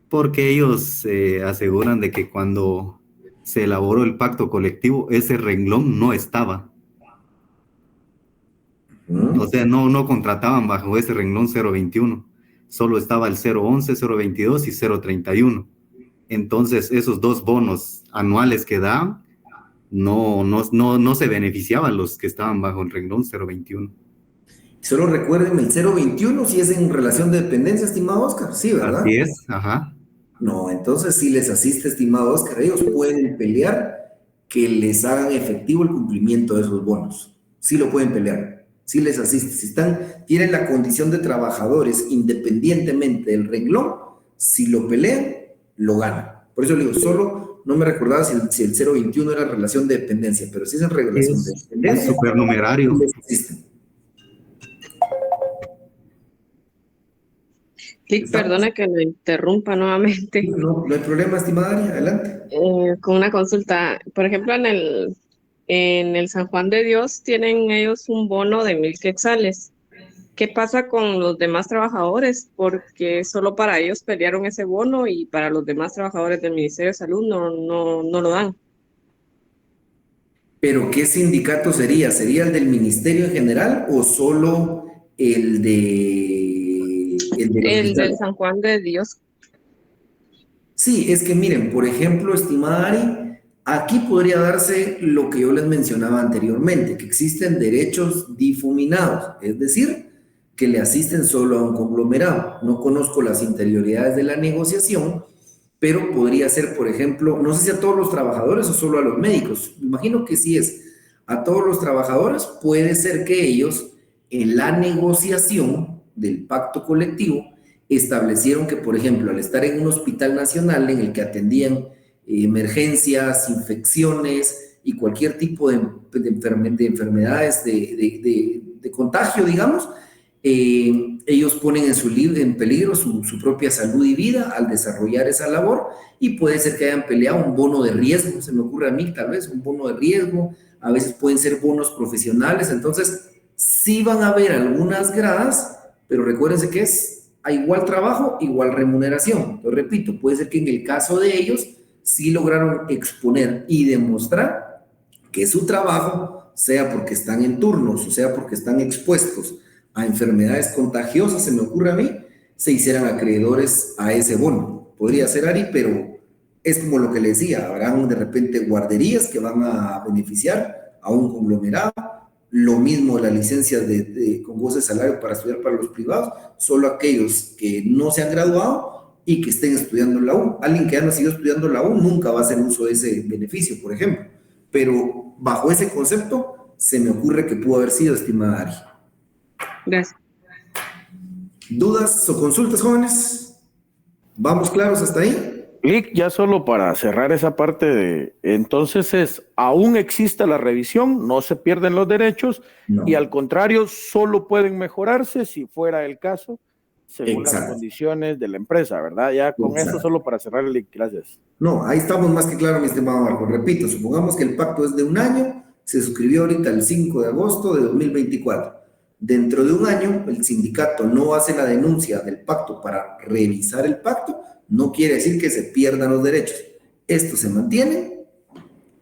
porque ellos aseguran de que cuando se elaboró el pacto colectivo, ese renglón no estaba. O sea, no contrataban bajo ese renglón 021. Solo estaba el 011, 022 y 031. Entonces, esos dos bonos anuales que daban, no se beneficiaban los que estaban bajo el renglón 021. Solo recuerden el 021 si es en relación de dependencia, estimado Oscar. Sí, ¿verdad? Así es, ajá. No, entonces si les asiste, estimado Oscar, ellos pueden pelear que les hagan efectivo el cumplimiento de esos bonos. Sí lo pueden pelear, sí les asiste. Si tienen la condición de trabajadores independientemente del renglón, si lo pelean, lo ganan. Por eso le digo, solo no me recordaba si el 021 era relación de dependencia, pero si es en relación de dependencia, Es supernumerario. les asisten. Sí, perdone que lo interrumpa nuevamente. No hay problema, estimada Ari, adelante. Con una consulta. Por ejemplo, en el San Juan de Dios tienen ellos un bono de 1,000 quetzales. ¿Qué pasa con los demás trabajadores? Porque solo para ellos pelearon ese bono y para los demás trabajadores del Ministerio de Salud no lo dan. ¿Pero qué sindicato sería? ¿Sería el del Ministerio en general o solo el El del San Juan de Dios. Sí, es que miren, por ejemplo, estimada Ari, aquí podría darse lo que yo les mencionaba anteriormente, que existen derechos difuminados, es decir, que le asisten solo a un conglomerado. No conozco las interioridades de la negociación, pero podría ser, por ejemplo, no sé si a todos los trabajadores o solo a los médicos. Me imagino que sí es a todos los trabajadores. Puede ser que ellos, en la negociación del pacto colectivo, establecieron que, por ejemplo, al estar en un hospital nacional en el que atendían emergencias, infecciones y cualquier tipo de enfermedades de contagio, digamos, ellos ponen en peligro su propia salud y vida al desarrollar esa labor, y puede ser que hayan peleado un bono de riesgo, se me ocurre a mí tal vez, un bono de riesgo, a veces pueden ser bonos profesionales. Entonces sí van a haber algunas gradas, pero recuérdense que es a igual trabajo, igual remuneración. Lo repito, puede ser que en el caso de ellos sí lograron exponer y demostrar que su trabajo, sea porque están en turnos o sea porque están expuestos a enfermedades contagiosas, se me ocurre a mí, se hicieran acreedores a ese bono. Podría ser, Ari, pero es como lo que le decía, habrán de repente guarderías que van a beneficiar a un conglomerado. Lo mismo las licencias con goce de salario para estudiar para los privados, solo aquellos que no se han graduado y que estén estudiando en la U. Alguien que ya no sido estudiando en la U nunca va a hacer uso de ese beneficio, por ejemplo. Pero bajo ese concepto se me ocurre que pudo haber sido, estimada Ari. Gracias. ¿Dudas o consultas, jóvenes? ¿Vamos claros hasta ahí? Lick, ya solo para cerrar esa parte entonces aún existe la revisión, no se pierden los derechos, no. Y al contrario, solo pueden mejorarse si fuera el caso, según las condiciones de la empresa, ¿verdad? Ya con eso solo para cerrar el Lick, gracias. No, ahí estamos más que claro, mi estimado Marco. Repito, supongamos que el pacto es de un año, se suscribió ahorita el 5 de agosto de 2024. Dentro de un año, el sindicato no hace la denuncia del pacto para revisar el pacto, no quiere decir que se pierdan los derechos. Estos se mantienen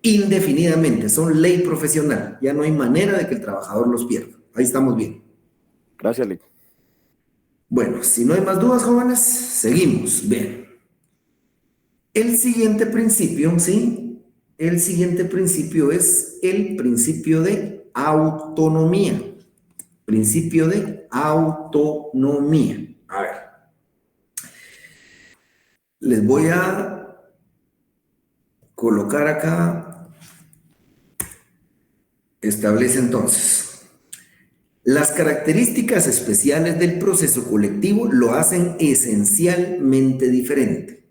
indefinidamente, son ley profesional. Ya no hay manera de que el trabajador los pierda. Ahí estamos bien. Gracias, Lick. Bueno, si no hay más dudas, jóvenes, seguimos. Bien. El siguiente principio, ¿sí? El siguiente principio es el principio de autonomía. Principio de autonomía. A ver. Les voy a colocar acá. Establece entonces. Las características especiales del proceso colectivo lo hacen esencialmente diferente,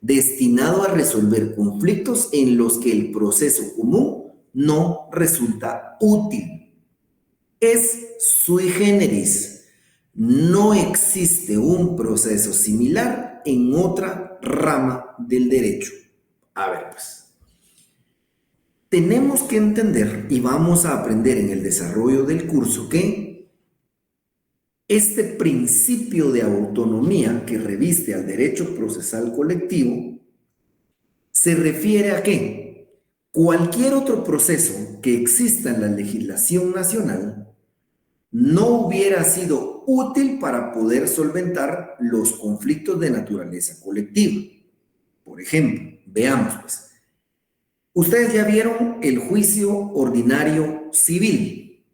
destinado a resolver conflictos en los que el proceso común no resulta útil. Es sui generis. No existe un proceso similar en otra rama del derecho. A ver, pues. Tenemos que entender, y vamos a aprender en el desarrollo del curso, que este principio de autonomía que reviste al derecho procesal colectivo se refiere a que cualquier otro proceso que exista en la legislación nacional no hubiera sido útil para poder solventar los conflictos de naturaleza colectiva. Por ejemplo, veamos pues, ustedes ya vieron el juicio ordinario civil.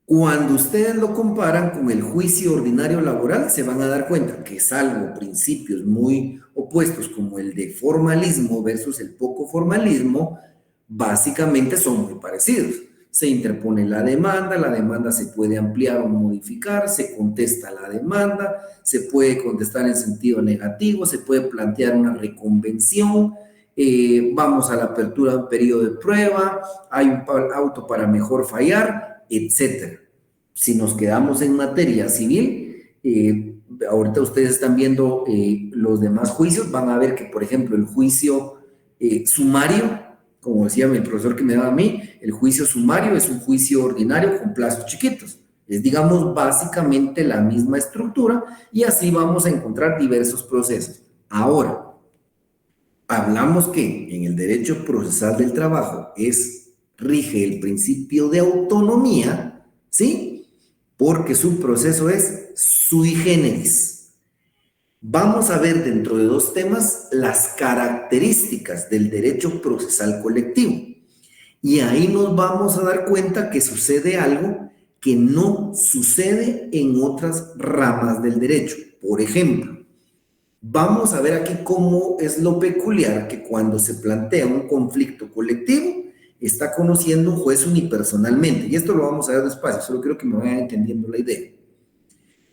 Cuando ustedes lo comparan con el juicio ordinario laboral, se van a dar cuenta que salvo principios muy opuestos como el de formalismo versus el poco formalismo, básicamente son muy parecidos. Se interpone la demanda se puede ampliar o modificar, se contesta la demanda, se puede contestar en sentido negativo, se puede plantear una reconvención, vamos a la apertura de un periodo de prueba, hay un auto para mejor fallar, etc. Si nos quedamos en materia civil, ahorita ustedes están viendo los demás juicios, van a ver que, por ejemplo, el juicio sumario, como decía mi profesor que me daba a mí, el juicio sumario es un juicio ordinario con plazos chiquitos. Es, digamos, básicamente la misma estructura y así vamos a encontrar diversos procesos. Ahora, hablamos que en el derecho procesal del trabajo rige el principio de autonomía, ¿sí? Porque su proceso es sui generis. Vamos a ver dentro de dos temas las características del derecho procesal colectivo. Y ahí nos vamos a dar cuenta que sucede algo que no sucede en otras ramas del derecho. Por ejemplo, vamos a ver aquí cómo es lo peculiar que cuando se plantea un conflicto colectivo, está conociendo un juez unipersonalmente. Y esto lo vamos a ver despacio, solo quiero que me vayan entendiendo la idea.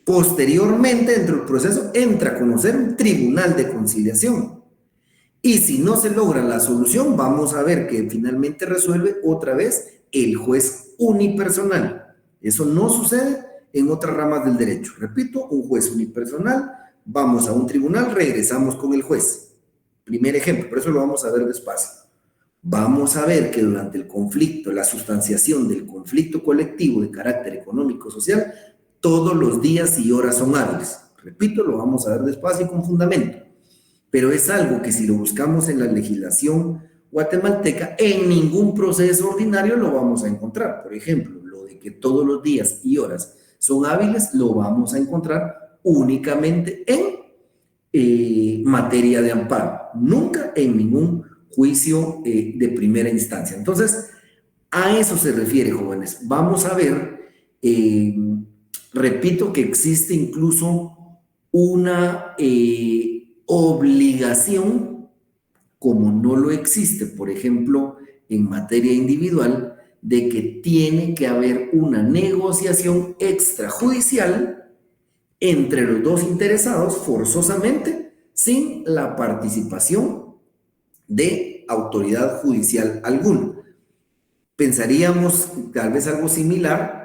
Posteriormente, dentro del proceso, entra a conocer un tribunal de conciliación. Y si no se logra la solución, vamos a ver que finalmente resuelve otra vez el juez unipersonal. Eso no sucede en otras ramas del derecho. Repito, un juez unipersonal, vamos a un tribunal, regresamos con el juez. Primer ejemplo, por eso lo vamos a ver despacio. Vamos a ver que durante el conflicto, la sustanciación del conflicto colectivo de carácter económico-social, todos los días y horas son hábiles. Repito, lo vamos a ver despacio y con fundamento. Pero es algo que si lo buscamos en la legislación guatemalteca, en ningún proceso ordinario lo vamos a encontrar. Por ejemplo, lo de que todos los días y horas son hábiles, lo vamos a encontrar únicamente en materia de amparo, nunca en ningún juicio de primera instancia. Entonces, a eso se refiere, jóvenes. Vamos a ver... repito que existe incluso una obligación, como no lo existe, por ejemplo, en materia individual, de que tiene que haber una negociación extrajudicial entre los dos interesados forzosamente, sin la participación de autoridad judicial alguna. Pensaríamos tal vez algo similar,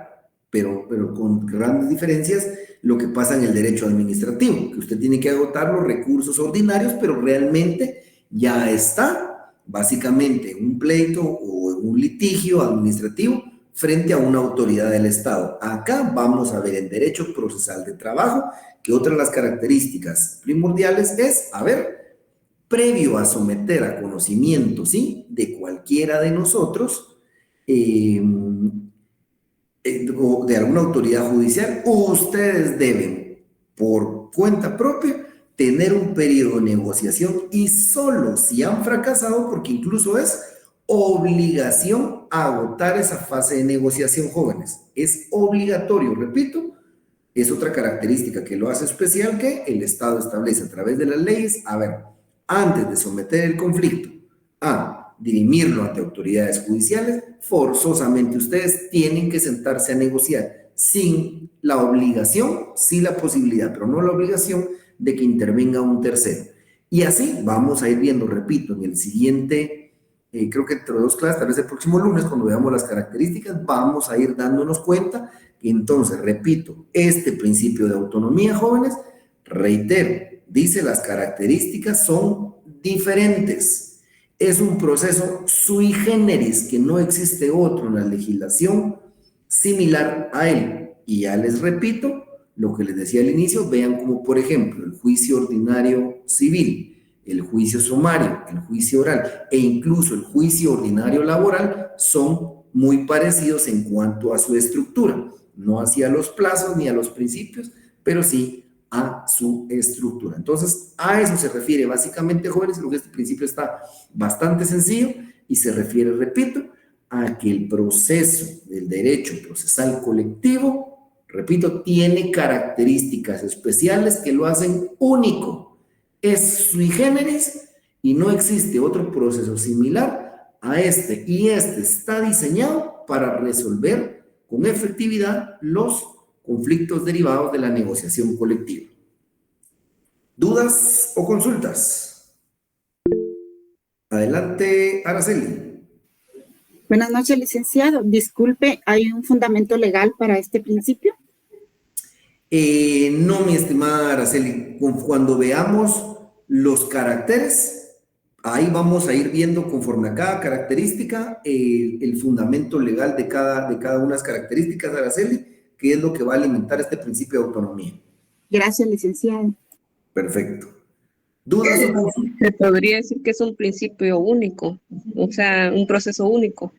pero con grandes diferencias, lo que pasa en el derecho administrativo, que usted tiene que agotar los recursos ordinarios, pero realmente ya está básicamente en un pleito o en un litigio administrativo frente a una autoridad del Estado. Acá vamos a ver en derecho procesal de trabajo que otra de las características primordiales es, previo a someter a conocimiento, ¿sí?, de cualquiera de nosotros, o de alguna autoridad judicial, ustedes deben, por cuenta propia, tener un periodo de negociación y solo si han fracasado, porque incluso es obligación agotar esa fase de negociación, jóvenes. Es obligatorio, repito, es otra característica que lo hace especial que el Estado establece a través de las leyes. Antes de someter el conflicto a dirimirlo ante autoridades judiciales, forzosamente ustedes tienen que sentarse a negociar sin la obligación, sí la posibilidad, pero no la obligación de que intervenga un tercero. Y así vamos a ir viendo, repito, en el siguiente, creo que entre dos clases, tal vez el próximo lunes, cuando veamos las características, vamos a ir dándonos cuenta que entonces, repito, este principio de autonomía, jóvenes, reitero, dice las características son diferentes. Es un proceso sui generis que no existe otro en la legislación similar a él. Y ya les repito lo que les decía al inicio, vean como por ejemplo el juicio ordinario civil, el juicio sumario, el juicio oral e incluso el juicio ordinario laboral son muy parecidos en cuanto a su estructura. no hacia los plazos ni a los principios, pero sí a su estructura. Entonces, a eso se refiere básicamente, jóvenes, lo que este principio está bastante sencillo y se refiere, repito, a que el proceso del derecho procesal colectivo, repito, tiene características especiales que lo hacen único. Es sui generis y no existe otro proceso similar a este. Y este está diseñado para resolver con efectividad los conflictos derivados de la negociación colectiva. ¿Dudas o consultas? Adelante, Araceli. Buenas noches, licenciado. Disculpe, ¿hay un fundamento legal para este principio? No, mi estimada Araceli. Cuando veamos los caracteres, ahí vamos a ir viendo conforme a cada característica el fundamento legal de cada una de las características, Araceli, que es lo que va a alimentar este principio de autonomía. Gracias, licenciado. Perfecto. ¿Dudas o consultas? Se podría decir que es un principio único, o sea, un proceso único.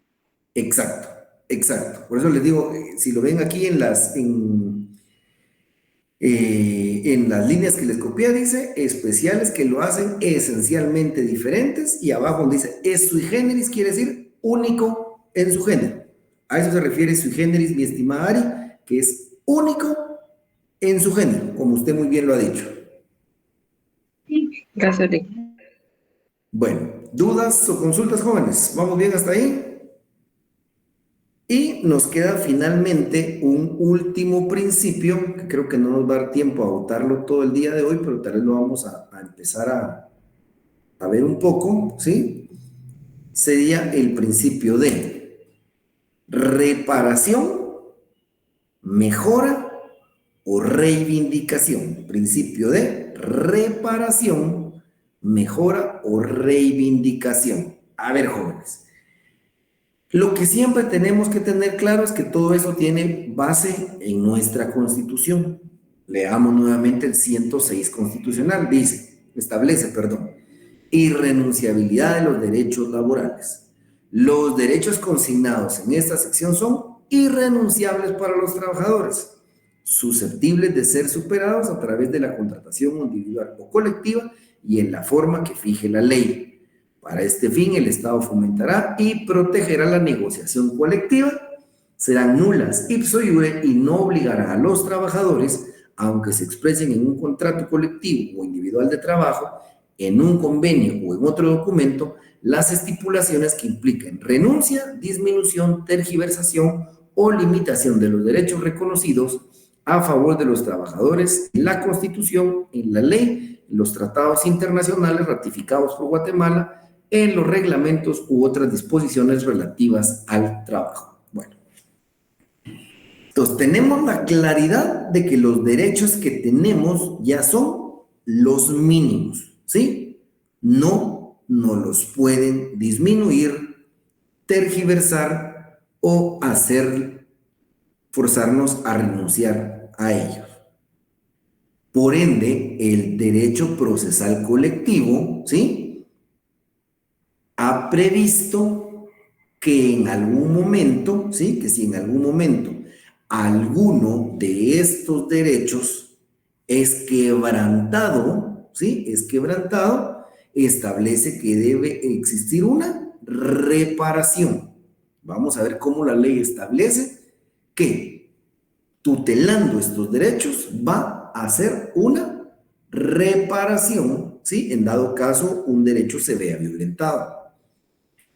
Exacto, exacto. Por eso les digo, si lo ven aquí en las líneas que les copié, dice especiales que lo hacen esencialmente diferentes, y abajo dice es sui generis, quiere decir único en su género. A eso se refiere sui generis, mi estimada Ari, que es único en su género, como usted muy bien lo ha dicho. Gracias, Rick. Bueno, ¿dudas o consultas, jóvenes? ¿Vamos bien hasta ahí? Y nos queda finalmente un último principio, que creo que no nos va a dar tiempo a votarlo todo el día de hoy, pero tal vez lo vamos a empezar a ver un poco, ¿sí? Sería el principio de reparación, mejora o reivindicación. Principio de reparación, mejora o reivindicación. A ver, jóvenes, lo que siempre tenemos que tener claro es que todo eso tiene base en nuestra Constitución. Leamos nuevamente el 106 constitucional. Establece, irrenunciabilidad de los derechos laborales. Los derechos consignados en esta sección son irrenunciables para los trabajadores, susceptibles de ser superados a través de la contratación individual o colectiva y en la forma que fije la ley. Para este fin, el Estado fomentará y protegerá la negociación colectiva, serán nulas ipso iure y no obligará a los trabajadores, aunque se expresen en un contrato colectivo o individual de trabajo, en un convenio o en otro documento, las estipulaciones que impliquen renuncia, disminución, tergiversación o limitación de los derechos reconocidos a favor de los trabajadores en la Constitución, en la ley, en los tratados internacionales ratificados por Guatemala, en los reglamentos u otras disposiciones relativas al trabajo. Bueno, entonces tenemos la claridad de que los derechos que tenemos ya son los mínimos, ¿sí? No los pueden disminuir, tergiversar o forzarnos a renunciar a ellos. Por ende, el derecho procesal colectivo, ¿sí?, ha previsto que en algún momento, ¿sí?, que si en algún momento alguno de estos derechos es quebrantado, ¿sí?, establece que debe existir una reparación. Vamos a ver cómo la ley establece que tutelando estos derechos va a hacer una reparación, ¿sí?, en dado caso un derecho se vea violentado.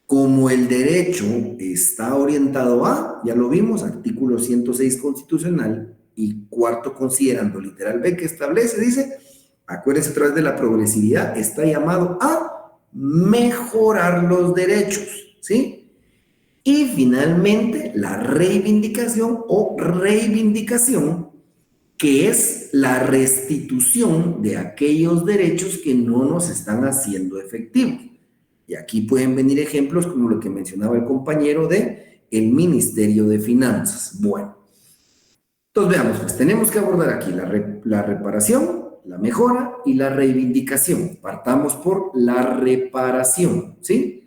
Como el derecho está orientado a, ya lo vimos, artículo 106 constitucional y cuarto considerando literal B que establece, dice, acuérdense otra vez de la progresividad, está llamado a mejorar los derechos, ¿sí? Y finalmente la reivindicación o reivindicación, que es la restitución de aquellos derechos que no nos están haciendo efectivos. Y aquí pueden venir ejemplos como lo que mencionaba el compañero de el Ministerio de Finanzas. Bueno, entonces veamos, pues tenemos que abordar aquí la reparación, la mejora y la reivindicación. Partamos por la reparación, ¿sí?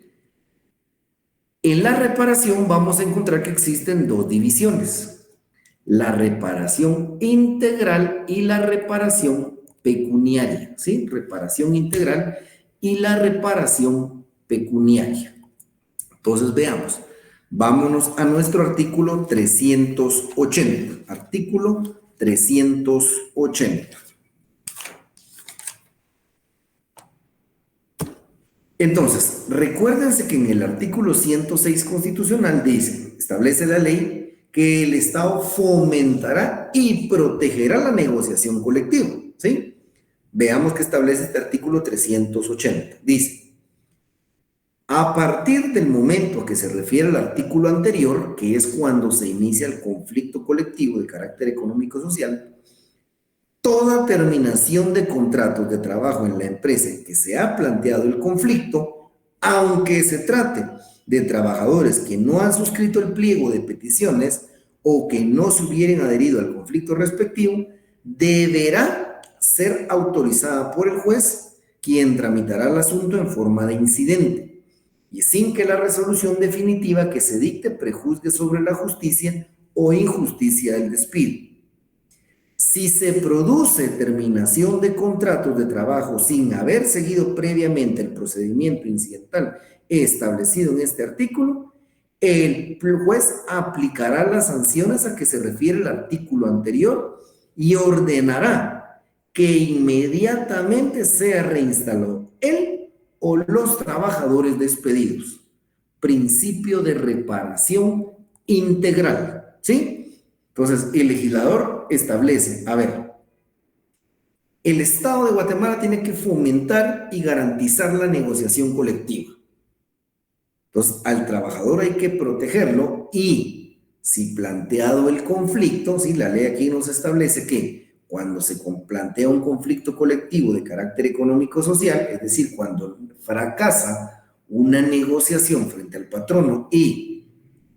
En la reparación vamos a encontrar que existen dos divisiones. la reparación integral y la reparación pecuniaria, ¿sí? Reparación integral y la reparación pecuniaria. Entonces, veamos. Vámonos a nuestro artículo 380. Artículo 380. Entonces, recuérdense que en el artículo 106 constitucional dice, establece la ley que el Estado fomentará y protegerá la negociación colectiva, ¿sí? Veamos qué establece este artículo 380. Dice, a partir del momento a que se refiere al artículo anterior, que es cuando se inicia el conflicto colectivo de carácter económico-social, toda terminación de contratos de trabajo en la empresa en que se ha planteado el conflicto, aunque se trate de trabajadores que no han suscrito el pliego de peticiones o que no se hubieran adherido al conflicto respectivo, deberá ser autorizada por el juez, quien tramitará el asunto en forma de incidente, y sin que la resolución definitiva que se dicte prejuzgue sobre la justicia o injusticia del despido. Si se produce terminación de contratos de trabajo sin haber seguido previamente el procedimiento incidental establecido en este artículo, el juez aplicará las sanciones a que se refiere el artículo anterior y ordenará que inmediatamente sea reinstalado él o los trabajadores despedidos. Principio de reparación integral, ¿sí? Entonces, el legislador establece, a ver, el Estado de Guatemala tiene que fomentar y garantizar la negociación colectiva. Entonces, al trabajador hay que protegerlo y, si planteado el conflicto, ¿sí? La ley aquí nos establece que cuando se plantea un conflicto colectivo de carácter económico-social, es decir, cuando fracasa una negociación frente al patrono y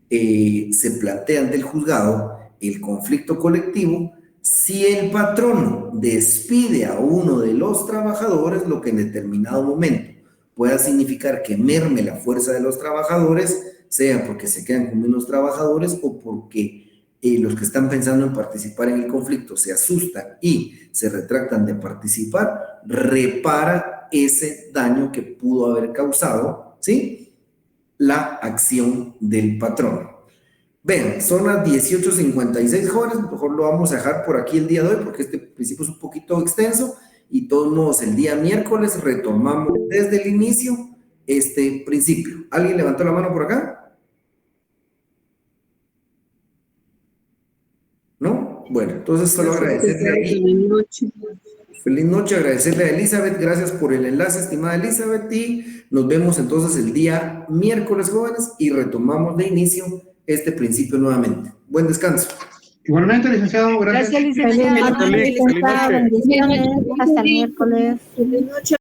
se plantea ante el juzgado el conflicto colectivo, si el patrono despide a uno de los trabajadores, lo que en determinado momento pueda significar que merme la fuerza de los trabajadores, sea porque se quedan con menos trabajadores o porque los que están pensando en participar en el conflicto se asustan y se retractan de participar, repara ese daño que pudo haber causado, ¿sí?, la acción del patrón. Ven, son las 18:56, jóvenes, mejor lo vamos a dejar por aquí el día de hoy porque este principio es un poquito extenso y todos modos el día miércoles retomamos desde el inicio este principio. ¿Alguien levantó la mano por acá? ¿No? Bueno, entonces solo agradecerle ahí. Feliz noche, agradecerle a Elizabeth, gracias por el enlace, estimada Elizabeth, y nos vemos entonces el día miércoles, jóvenes, y retomamos de inicio este principio nuevamente. Buen descanso. Igualmente, licenciado, gracias. Gracias, licenciado. Feliz noche. Bendiciones. Hasta el miércoles. Feliz noche.